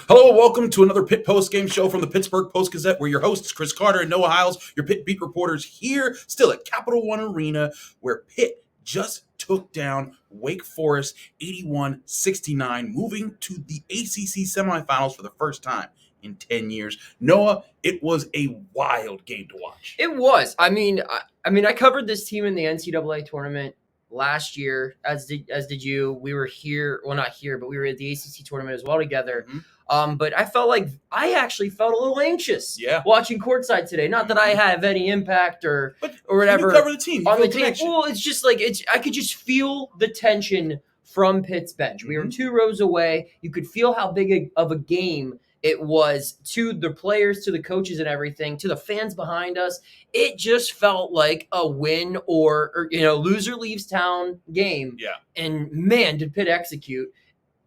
Hello, welcome to another Pitt Post-Game show from the Pittsburgh Post-Gazette. We're your hosts, Chris Carter and Noah Hiles, your Pitt beat reporters here, still at Capital One Arena, where Pitt just took down Wake Forest 81-69, moving to the ACC semifinals for the first time in 10 years. Noah, it was a wild game to watch. It was. I mean, I covered this team in the NCAA tournament last year, as did you. We were here, well, not here, but we were at the ACC tournament as well together. But I actually felt a little anxious watching courtside today. Not that I have any impact or whatever. You cover the team. On the team. Well, it's just like I could just feel the tension from Pitt's bench. We were 2 rows away. You could feel how big of a game it was to the players, to the coaches and everything, to the fans behind us. It just felt like a win or loser leaves town game. Yeah. And man, did Pitt execute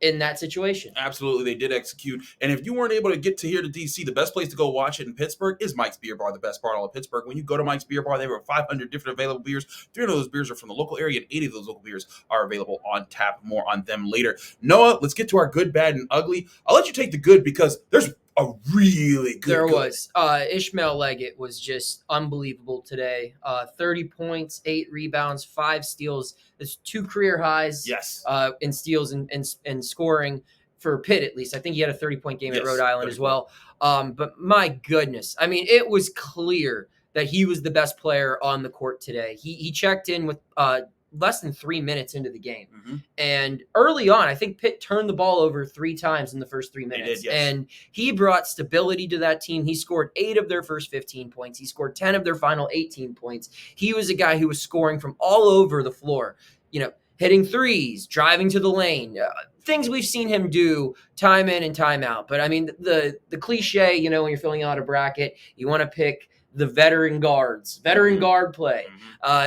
in that situation. Absolutely, they did execute. And if you weren't able to get to here to DC, the best place to go watch it in Pittsburgh is Mike's Beer Bar, the best bar in all of Pittsburgh. When you go to Mike's Beer Bar, they have over 500 different available beers. 300 of those beers are from the local area, and 80 of those local beers are available on tap. More on them later. Noah, let's get to our good, bad, and ugly. I'll let you take the good because there's a really good. There was. Ishmael Leggett was just unbelievable today. 30 points, 8 rebounds, 5 steals. That's 2 career highs. Yes. In steals and scoring for Pitt, at least. I think he had a 30-point game at Rhode Island as well. But my goodness, I mean, it was clear that he was the best player on the court today. He checked in with less than 3 minutes into the game. And early on, I think Pitt turned the ball over 3 times in the first 3 minutes. They did, yes. And he brought stability to that team. He scored 8 of their first 15 points. He scored 10 of their final 18 points. He was a guy who was scoring from all over the floor, hitting threes, driving to the lane, things we've seen him do time in and time out. But I mean, the cliche, when you're filling out a bracket, you want to pick the veteran guard play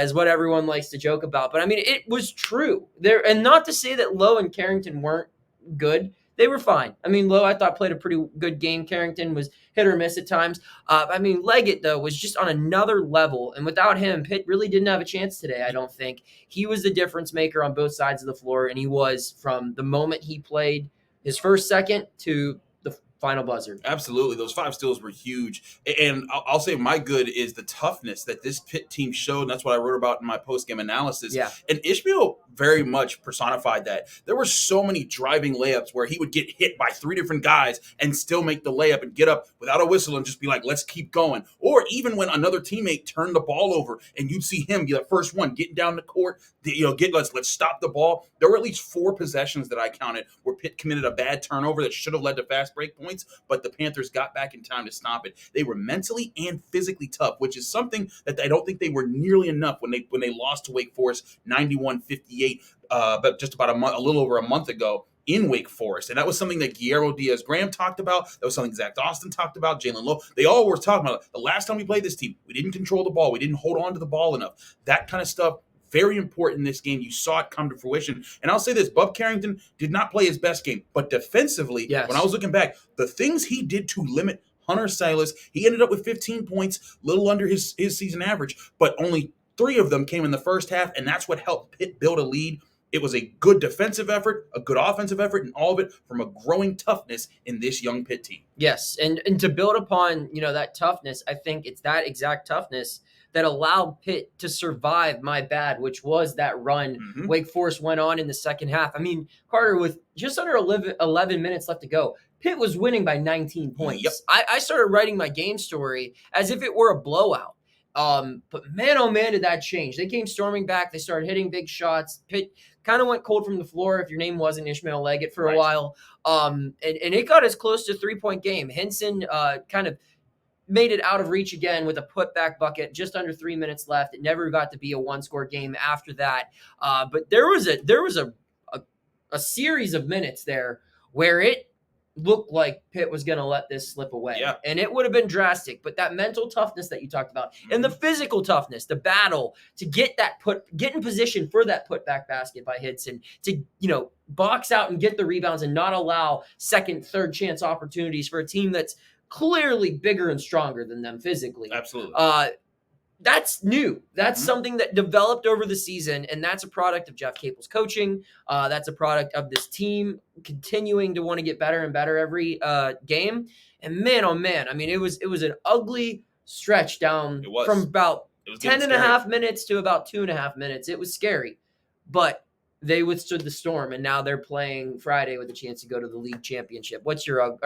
is what everyone likes to joke about. But I mean, it was true there. And not to say that Lowe and Carrington weren't good. They were fine. I mean, Lowe, I thought, played a pretty good game. Carrington was hit or miss at times. Leggett, though, was just on another level. And without him, Pitt really didn't have a chance today, I don't think. He was the difference maker on both sides of the floor. And he was from the moment he played his first second to the final buzzer. Absolutely. Those 5 steals were huge. And I'll say my good is the toughness that this Pitt team showed. And that's what I wrote about in my post-game analysis. Yeah. And Ishmael very much personified that. There were so many driving layups where he would get hit by 3 different guys and still make the layup and get up without a whistle and just be like, let's keep going. Or even when another teammate turned the ball over and you'd see him be the first one getting down the court, let's stop the ball. There were at least 4 possessions that I counted where Pitt committed a bad turnover that should have led to fast break points, but the Panthers got back in time to stop it. They were mentally and physically tough, which is something that I don't think they were nearly enough when they lost to Wake Forest 91-58, but just about a little over a month ago in Wake Forest. And that was something that Guillermo Diaz-Graham talked about. That was something Zach Austin talked about, Jalen Lowe. They all were talking about it. The last time we played this team, we didn't control the ball. We didn't hold on to the ball enough. That kind of stuff, very important in this game. You saw it come to fruition. And I'll say this, Bub Carrington did not play his best game, but defensively, when I was looking back, the things he did to limit Hunter Silas, he ended up with 15 points, little under his season average, but only 3 of them came in the first half, and that's what helped Pitt build a lead. It was a good defensive effort, a good offensive effort, and all of it from a growing toughness in this young Pitt team. Yes, and to build upon, that toughness, I think it's that exact toughness that allowed Pitt to survive my bad, which was that run Wake Forest went on in the second half. I mean, Carter, with just under 11 minutes left to go, Pitt was winning by 19 points. Yep. I started writing my game story as if it were a blowout. But man, oh man, did that change. They came storming back. They started hitting big shots. Pitt kind of went cold from the floor if your name wasn't Ishmael Leggett for a while. And it got as close to a 3-point game. Hinson kind of made it out of reach again with a putback bucket just under 3 minutes left. It never got to be a 1-score game after that. But there was a series of minutes there where it looked like Pitt was going to let this slip away. Yeah. And it would have been drastic. But that mental toughness that you talked about and the physical toughness, the battle to get in position for that putback basket by Hinson, to, box out and get the rebounds and not allow second, third chance opportunities for a team that's clearly bigger and stronger than them physically. Absolutely. That's new. That's something that developed over the season, and that's a product of Jeff Capel's coaching. That's a product of this team continuing to want to get better and better every game. And man, oh man, I mean, it was an ugly stretch down from about 10 and a half minutes to about 2.5 minutes. It was scary, but they withstood the storm, and now they're playing Friday with a chance to go to the league championship. What's your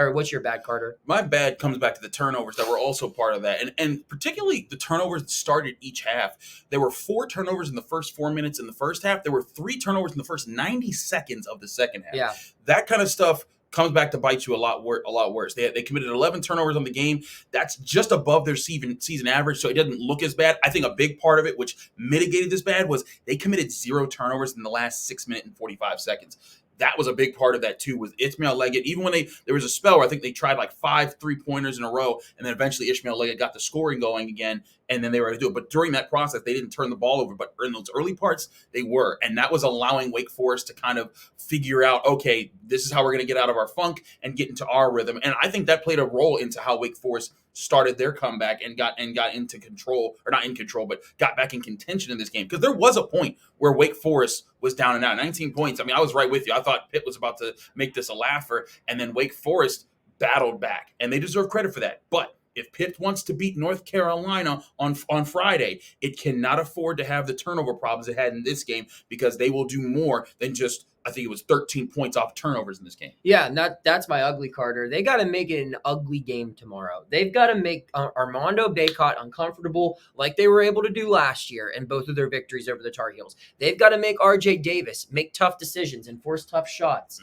bad, Carter? My bad comes back to the turnovers that were also part of that, and particularly the turnovers that started each half. There were 4 turnovers in the first 4 minutes in the first half. There were 3 turnovers in the first 90 seconds of the second half. Yeah, that kind of stuff comes back to bite you a lot worse. They committed 11 turnovers on the game. That's just above their season average, so it doesn't look as bad. I think a big part of it, which mitigated this bad, was they committed 0 turnovers in the last 6 minutes and 45 seconds. That was a big part of that too, with Ishmael Leggett. Even when there was a spell where I think they tried like 5 3-pointers in a row, and then eventually Ishmael Leggett got the scoring going again, and then they were able to do it. But during that process, they didn't turn the ball over. But in those early parts, they were. And that was allowing Wake Forest to kind of figure out, okay, this is how we're going to get out of our funk and get into our rhythm. And I think that played a role into how Wake Forest started their comeback and got into control, or not in control, but got back in contention in this game. Because there was a point where Wake Forest was down and out. 19 points. I mean, I was right with you. I thought Pitt was about to make this a laugher, and then Wake Forest battled back, and they deserve credit for that. But if Pitt wants to beat North Carolina on Friday, it cannot afford to have the turnover problems it had in this game, because they will do more than just, I think it was 13 points off turnovers in this game. Yeah, that's my ugly, Carter. They got to make it an ugly game tomorrow. They've got to make Armando Bacot uncomfortable like they were able to do last year in both of their victories over the Tar Heels. They've got to make RJ Davis make tough decisions and force tough shots,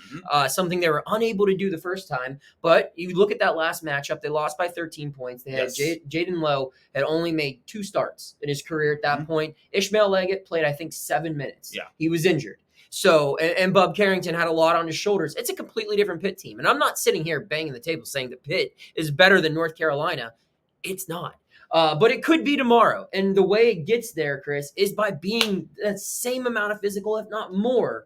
something they were unable to do the first time. But you look at that last matchup, they lost by 13 points. They had Jaden Lowe had only made 2 starts in his career at that point. Ishmael Leggett played, I think, 7 minutes. Yeah. He was injured. So, and Bub Carrington had a lot on his shoulders. It's a completely different Pitt team. And I'm not sitting here banging the table saying that Pitt is better than North Carolina. It's not. But it could be tomorrow. And the way it gets there, Chris, is by being the same amount of physical, if not more,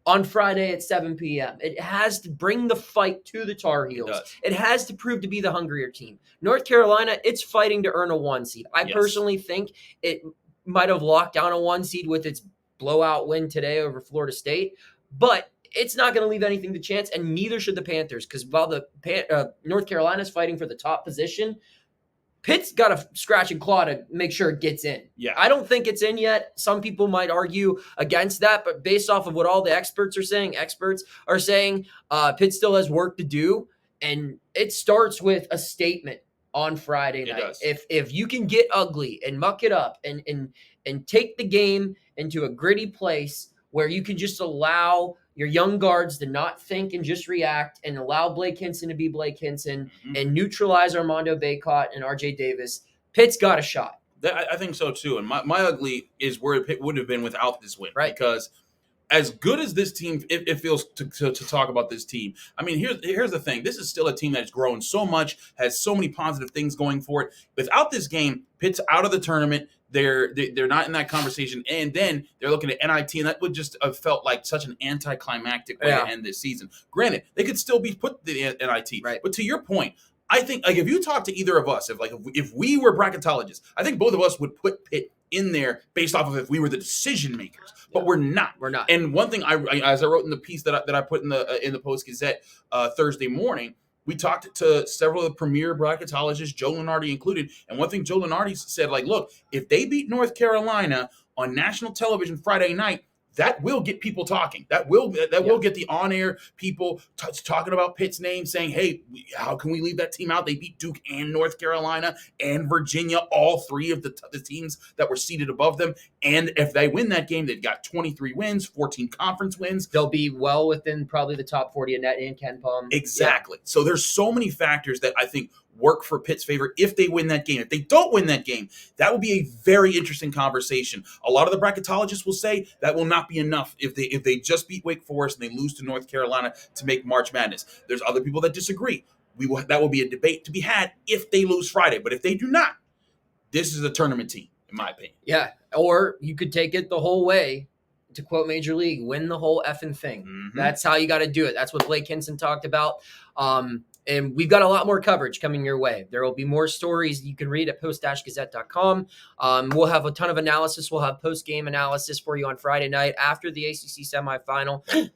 on Friday at 7 p.m. It has to bring the fight to the Tar Heels. It has to prove to be the hungrier team. North Carolina, it's fighting to earn a 1 seed. I personally think it might have locked down a 1 seed with its blowout win today over Florida State, but it's not going to leave anything to chance, and neither should the Panthers, because while the North Carolina's fighting for the top position, Pitt's got to scratch and claw to make sure it gets in. Yeah, I don't think it's in yet. Some people might argue against that, but based off of what all the experts are saying, Pitt still has work to do, and it starts with a statement on Friday night. If you can get ugly and muck it up and take the game into a gritty place where you can just allow your young guards to not think and just react, and allow Blake Hinson to be Blake Hinson and neutralize Armando Bacot and RJ Davis, Pitt's got a shot. I think so too. And my ugly is where Pitt would have been without this win. Right. Because as good as this team, it feels to talk about this team. I mean, here's the thing. This is still a team that's grown so much, has so many positive things going for it. Without this game, Pitt's out of the tournament. They're not in that conversation, and then they're looking at NIT, and that would just have felt like such an anticlimactic way to end this season. Granted, they could still be put the NIT, right? But to your point, I think, like, if you talk to either of us, if we were bracketologists, I think both of us would put Pitt in there based off of if we were the decision makers, but we're not. We're not. And one thing, as I wrote in the piece that I put in the Post-Gazette Thursday morning, we talked to several of the premier bracketologists, Joe Lunardi included, and one thing Joe Lunardi said, like, look, if they beat North Carolina on national television Friday night, that will get people talking. That will get the on-air people talking about Pitt's name, saying, hey, how can we leave that team out? They beat Duke and North Carolina and Virginia, all 3 of the teams that were seated above them. And if they win that game, they've got 23 wins, 14 conference wins. They'll be well within probably the top 40 in net and Ken Palm. Exactly. Yeah. So there's so many factors that I think work for Pitt's favor if they win that game. If they don't win that game, that will be a very interesting conversation. A lot of the bracketologists will say that will not be enough if they just beat Wake Forest and they lose to North Carolina to make March Madness. There's other people that disagree. That will be a debate to be had if they lose Friday. But if they do not, this is a tournament team, in my opinion. Yeah, or you could take it the whole way. To quote Major League, win the whole effing thing. That's how you got to do it. That's what Blake Hinson talked about. And we've got a lot more coverage coming your way. There will be more stories you can read at post-gazette.com. We'll have a ton of analysis. We'll have post-game analysis for you on Friday night after the ACC semifinal.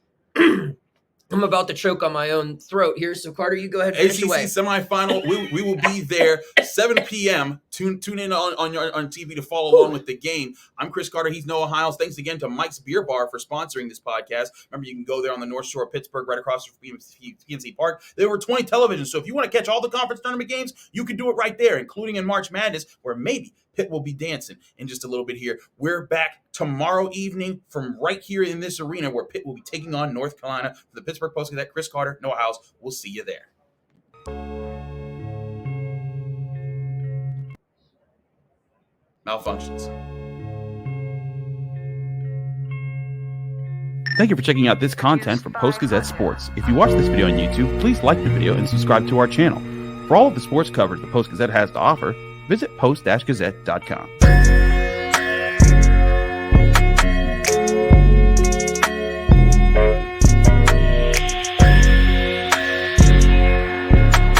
I'm about to choke on my own throat here. So, Carter, you go ahead and finish ACC away. semifinal. We will be there 7 p.m. Tune in on TV to follow along with the game. I'm Chris Carter. He's Noah Hiles. Thanks again to Mike's Beer Bar for sponsoring this podcast. Remember, you can go there on the North Shore of Pittsburgh, right across from PNC Park. There were 20 televisions. So if you want to catch all the conference tournament games, you can do it right there, including in March Madness, where maybe Pitt will be dancing in just a little bit here. We're back tomorrow evening from right here in this arena where Pitt will be taking on North Carolina for the Pittsburgh Post-Gazette. Chris Carter, Noah Hiles. We'll see you there. Malfunctions. Thank you for checking out this content from Post-Gazette Sports. If you watch this video on YouTube, please like the video and subscribe to our channel. For all of the sports coverage the Post-Gazette has to offer, visit post-gazette.com.